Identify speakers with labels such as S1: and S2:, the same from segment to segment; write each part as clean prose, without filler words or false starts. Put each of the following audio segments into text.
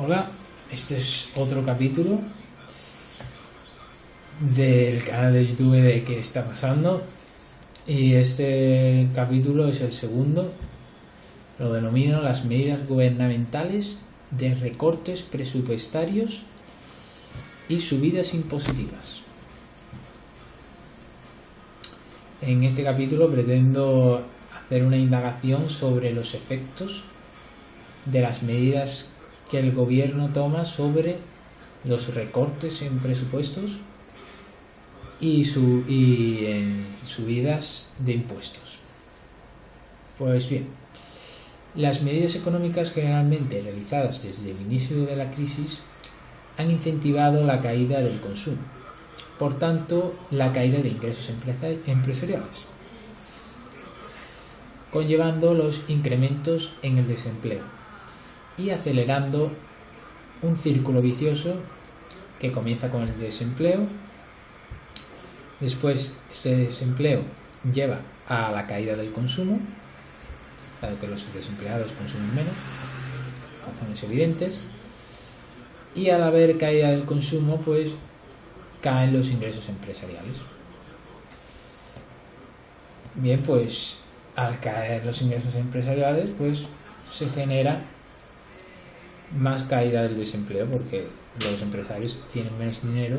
S1: Hola, este es otro capítulo del canal de YouTube de ¿Qué está pasando? Y este capítulo es el segundo. Lo denomino las medidas gubernamentales de recortes presupuestarios y subidas impositivas. En este capítulo pretendo hacer una indagación sobre los efectos de las medidas que el gobierno toma sobre los recortes en presupuestos y subidas de impuestos. Pues bien, las medidas económicas generalmente realizadas desde el inicio de la crisis han incentivado la caída del consumo, por tanto la caída de ingresos empresariales, conllevando los incrementos en el desempleo y acelerando un círculo vicioso que comienza con el desempleo. Después este desempleo lleva a la caída del consumo, dado que los desempleados consumen menos, razones evidentes, y al haber caída del consumo pues caen los ingresos empresariales. Bien, pues al caer los ingresos empresariales pues se genera más caída del desempleo, porque los empresarios tienen menos dinero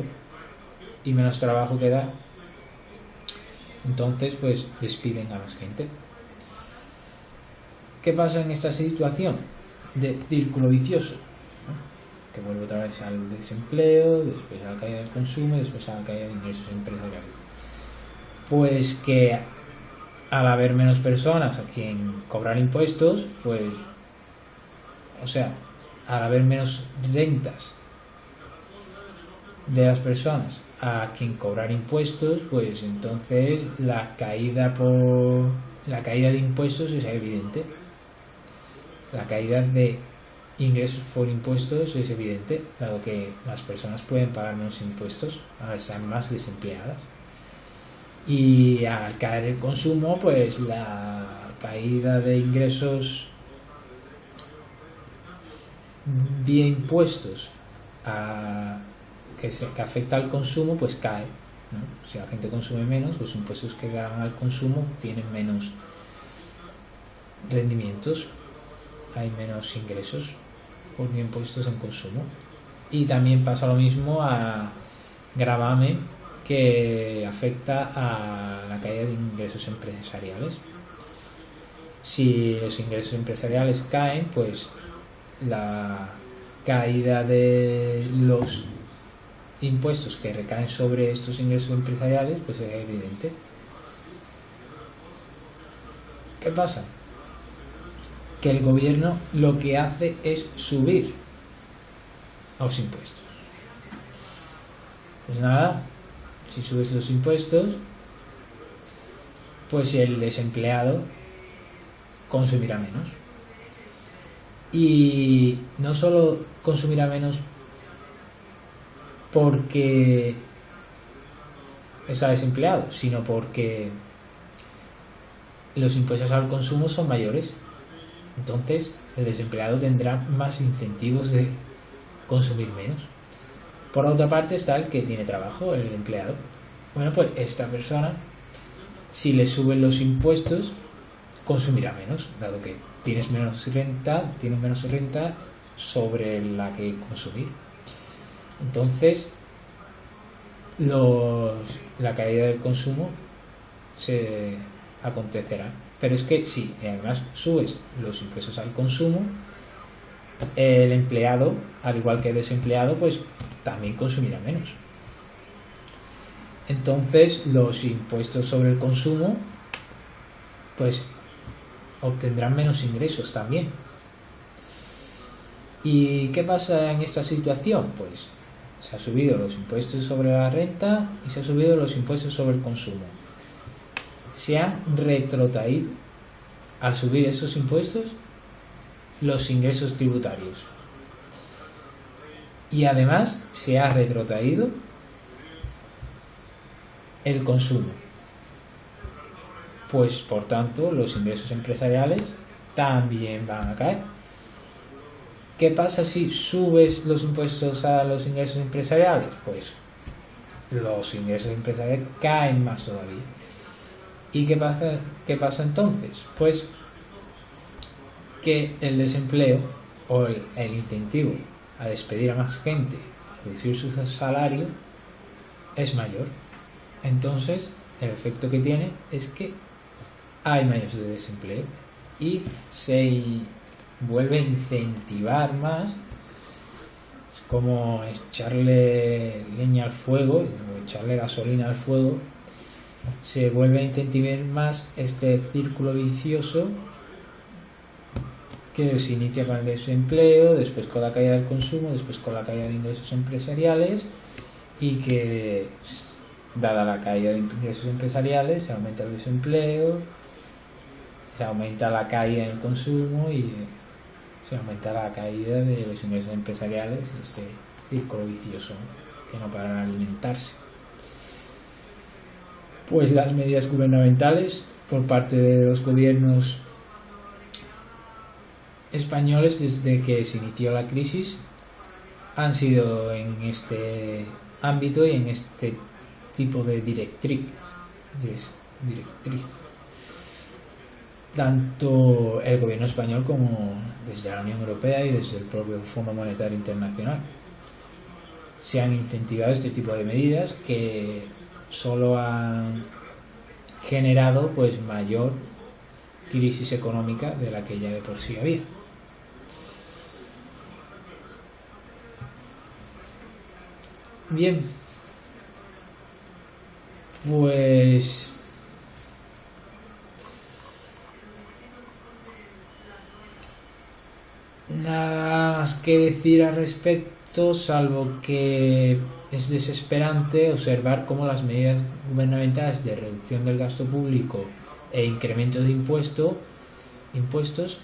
S1: y menos trabajo que dar, entonces pues despiden a más gente. ¿Qué pasa en esta situación de círculo vicioso? Que vuelve otra vez al desempleo, después a la caída del consumo, después a la caída de ingresos empresariales. Pues que al haber menos personas a quien cobrar impuestos, pues, al haber menos rentas de las personas a quien cobrar impuestos, pues entonces la caída de impuestos es evidente. La caída de ingresos por impuestos es evidente, dado que las personas pueden pagar menos impuestos al estar más desempleadas. Y al caer el consumo, pues la caída de ingresos vía impuestos que afecta al consumo, pues cae, ¿no? Si la gente consume menos, los impuestos que ganan al consumo tienen menos rendimientos, hay menos ingresos por impuestos en consumo. Y también pasa lo mismo a gravamen, que afecta a la caída de ingresos empresariales. Si los ingresos empresariales caen, pues la caída de los impuestos que recaen sobre estos ingresos empresariales pues es evidente. ¿Qué pasa? Que el gobierno lo que hace es subir los impuestos. Pues nada, si subes los impuestos, pues el desempleado consumirá menos. Y no solo consumirá menos porque está desempleado, sino porque los impuestos al consumo son mayores. Entonces el desempleado tendrá más incentivos de consumir menos. Por otra parte está el que tiene trabajo, el empleado. Bueno, pues esta persona, si le suben los impuestos, consumirá menos, dado que tiene menos renta sobre la que consumir. Entonces la caída del consumo se acontecerá. Pero es que si además subes los impuestos al consumo, el empleado, al igual que el desempleado, pues también consumirá menos. Entonces los impuestos sobre el consumo pues obtendrán menos ingresos también. ¿Y qué pasa en esta situación? Pues se ha subido los impuestos sobre la renta y se ha subido los impuestos sobre el consumo. Se han retrotraído, al subir esos impuestos, los ingresos tributarios. Y además se ha retrotraído el consumo. Pues por tanto los ingresos empresariales también van a caer. ¿Qué pasa si subes los impuestos a los ingresos empresariales? Pues los ingresos empresariales caen más todavía. ¿Y qué pasa entonces? Pues que el desempleo o el incentivo a despedir a más gente, a reducir su salario, es mayor. Entonces, el efecto que tiene es que hay mayores de desempleo y se vuelve a incentivar más. Es como echarle leña al fuego o echarle gasolina al fuego. Se vuelve a incentivar más este círculo vicioso que se inicia con el desempleo, después con la caída del consumo, después con la caída de ingresos empresariales, y que, dada la caída de ingresos empresariales, se aumenta el desempleo, se aumenta la caída en el consumo y se aumenta la caída de los ingresos empresariales, este círculo vicioso, ¿no?, que no para de alimentarse. Pues las medidas gubernamentales por parte de los gobiernos españoles desde que se inició la crisis han sido en este ámbito y en este tipo de directriz. Tanto el gobierno español como desde la Unión Europea y desde el propio Fondo Monetario Internacional se han incentivado este tipo de medidas que solo han generado pues mayor crisis económica de la que ya de por sí había. Bien, pues nada más que decir al respecto, salvo que es desesperante observar cómo las medidas gubernamentales de reducción del gasto público e incremento de impuestos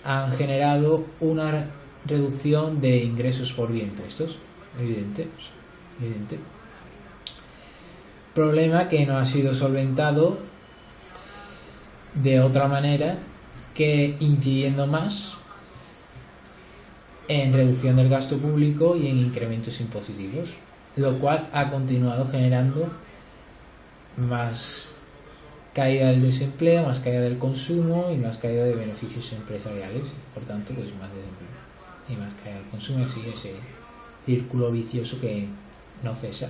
S1: han generado una reducción de ingresos por vía impuestos. Evidente. Problema que no ha sido solventado de otra manera que incidiendo más en reducción del gasto público y en incrementos impositivos, lo cual ha continuado generando más caída del desempleo, más caída del consumo y más caída de beneficios empresariales, por tanto pues más desempleo y más caída del consumo, y así ese círculo vicioso que no cesa,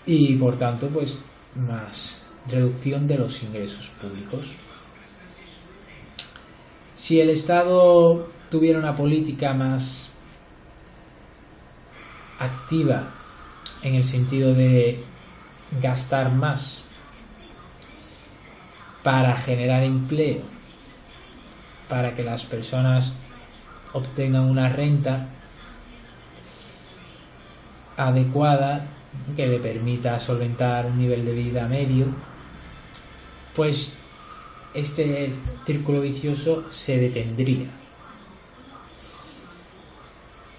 S1: y por tanto pues más reducción de los ingresos públicos. Si el Estado tuviera una política más activa en el sentido de gastar más para generar empleo, para que las personas obtengan una renta adecuada que le permita solventar un nivel de vida medio, pues este círculo vicioso se detendría.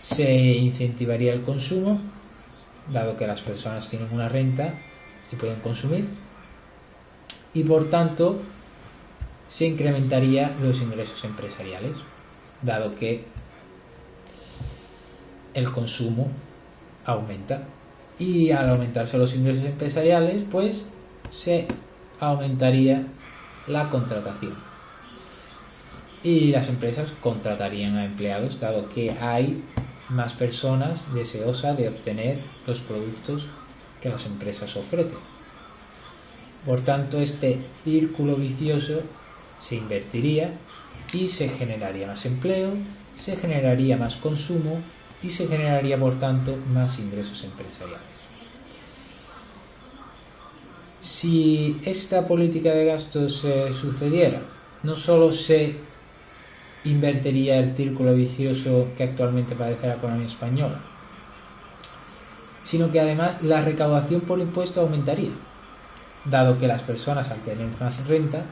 S1: Se incentivaría el consumo, dado que las personas tienen una renta y pueden consumir, y por tanto se incrementaría los ingresos empresariales, dado que el consumo aumenta, y al aumentarse los ingresos empresariales pues se aumentaría la contratación y las empresas contratarían a empleados, dado que hay más personas deseosas de obtener los productos que las empresas ofrecen. Por tanto, este círculo vicioso se invertiría y se generaría más empleo, se generaría más consumo y se generaría por tanto más ingresos empresariales. Si esta política de gastos sucediera, no solo se invertiría el círculo vicioso que actualmente padece la economía española, sino que además la recaudación por impuesto aumentaría, dado que las personas, al tener más renta,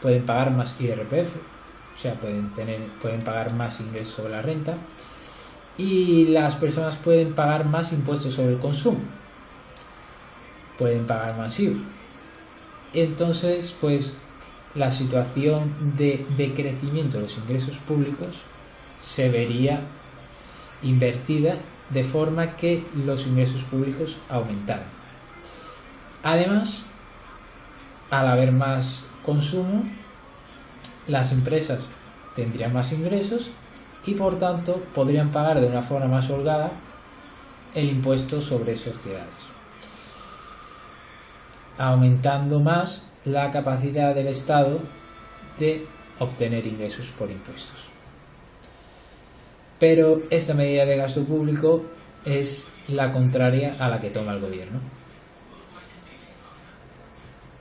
S1: pueden pagar más IRPF, o sea, pueden pagar más ingresos sobre la renta, y las personas pueden pagar más impuestos sobre el consumo, pueden pagar más IVA. Entonces, pues la situación de decrecimiento de los ingresos públicos se vería invertida de forma que los ingresos públicos aumentaran. Además, al haber más consumo, las empresas tendrían más ingresos y por tanto podrían pagar de una forma más holgada el impuesto sobre sociedades, aumentando más la capacidad del Estado de obtener ingresos por impuestos. Pero esta medida de gasto público es la contraria a la que toma el gobierno.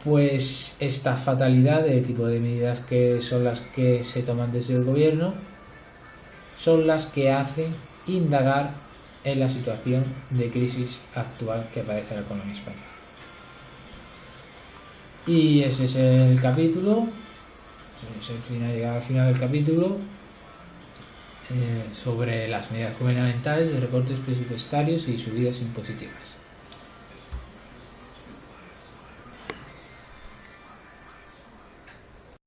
S1: Pues esta fatalidad de tipo de medidas que son las que se toman desde el gobierno son las que hacen indagar en la situación de crisis actual que padece la economía española. Y ese es el capítulo, llegado al final del capítulo, sobre las medidas gubernamentales de recortes presupuestarios y subidas impositivas.